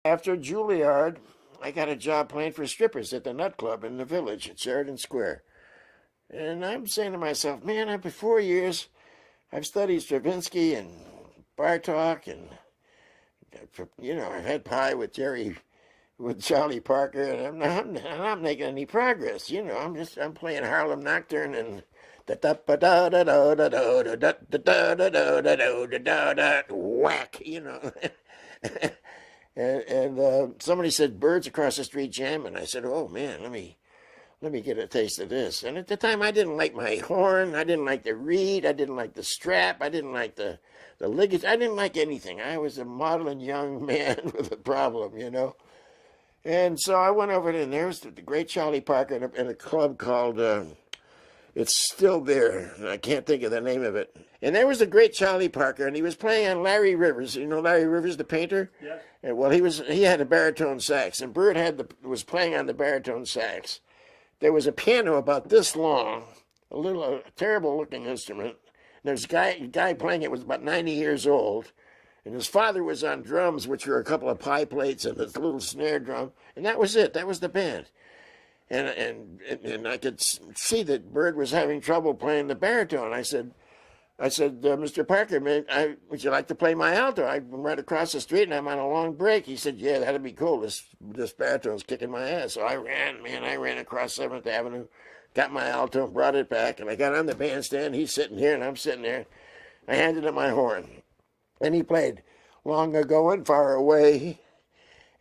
After Juilliard, I got a job playing for strippers at the nut club in the village at Sheridan Square. And I'm saying to myself, man, after 4 years, I've studied Stravinsky and Bartok, and I've had pie with Charlie Parker, and I'm not making any progress. I'm playing Harlem Nocturne and whack. And somebody said Birds Across the Street Jam, and I said, oh man, let me get a taste of this. And at the time, I didn't like my horn, I didn't like the reed, I didn't like the strap, I didn't like the liggage, I didn't like anything. I was a maudlin young man with a problem. And so I went over there, and there was the great Charlie Parker in a club called, it's still there, and I can't think of the name of it. And there was the great Charlie Parker, and he was playing on Larry Rivers. You know Larry Rivers, the painter? Yeah. And, well, he had a baritone sax, and Bird was playing on the baritone sax. There was a piano about this long, a terrible-looking instrument. There's a guy playing it was about 90 years old, and his father was on drums, which were a couple of pie plates and this little snare drum, and that was it. That was the band. And I could see that Bird was having trouble playing the baritone. I said, Mr. Parker, man, would you like to play my alto? I'm right across the street, and I'm on a long break. He said, yeah, that'd be cool. This baritone's kicking my ass. So I ran across 7th Avenue, got my alto, brought it back, and I got on the bandstand. He's sitting here, and I'm sitting there. I handed him my horn, and he played Long Ago and Far Away.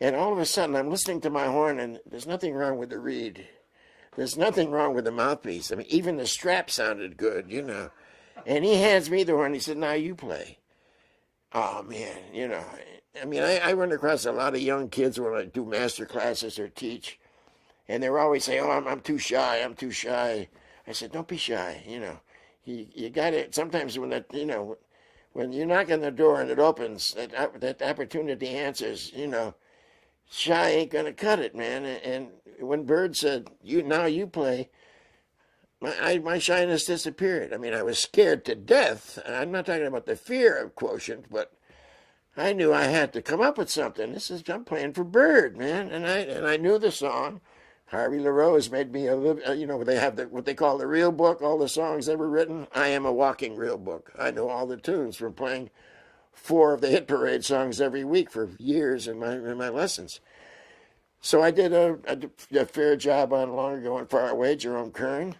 And all of a sudden, I'm listening to my horn, and there's nothing wrong with the reed. There's nothing wrong with the mouthpiece. I mean, even the strap sounded good, And he hands me the horn. He said, now you play. Oh, man, I mean, I run across a lot of young kids when I do master classes or teach. And they're always saying, oh, I'm too shy. I'm too shy. I said, don't be shy. You got it. Sometimes when you knock on the door and it opens, that opportunity answers, shy ain't going to cut it, man. And when Bird said, now you play, my shyness disappeared. I mean, I was scared to death. I'm not talking about the fear of quotient, but I knew I had to come up with something. I'm playing for Bird, man. And I knew the song. Harvey LaRose made me they have what they call the real book, all the songs ever written. I am a walking real book. I know all the tunes from playing 4 of the Hit Parade songs every week for years in my lessons. So I did a fair job on Long Ago and Far Away, Jerome Kern.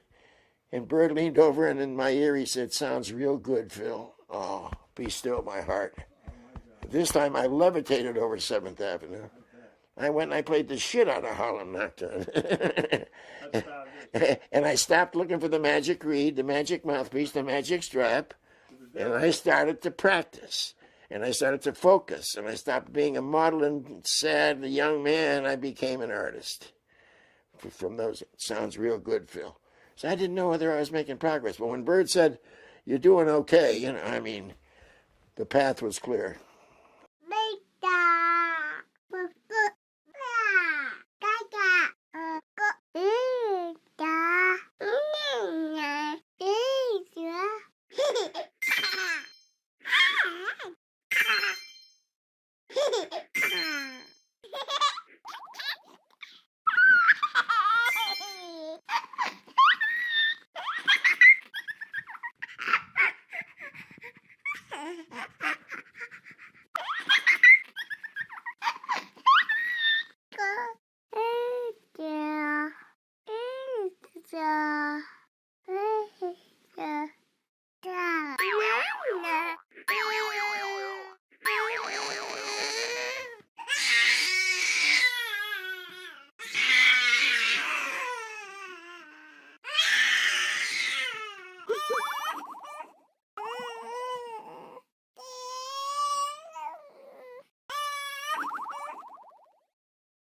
And Bird leaned over, and in my ear he said, sounds real good, Phil. Oh, be still my heart. This time I levitated over 7th Avenue. I went and I played the shit out of Harlem Nocturne. And I stopped looking for the magic reed, the magic mouthpiece, the magic strap, and I started to practice. And I started to focus, and I stopped being a maudlin, sad young man. I became an artist. From those, it sounds real good, Phil. So I didn't know whether I was making progress. But when Bird said, you're doing okay, the path was clear.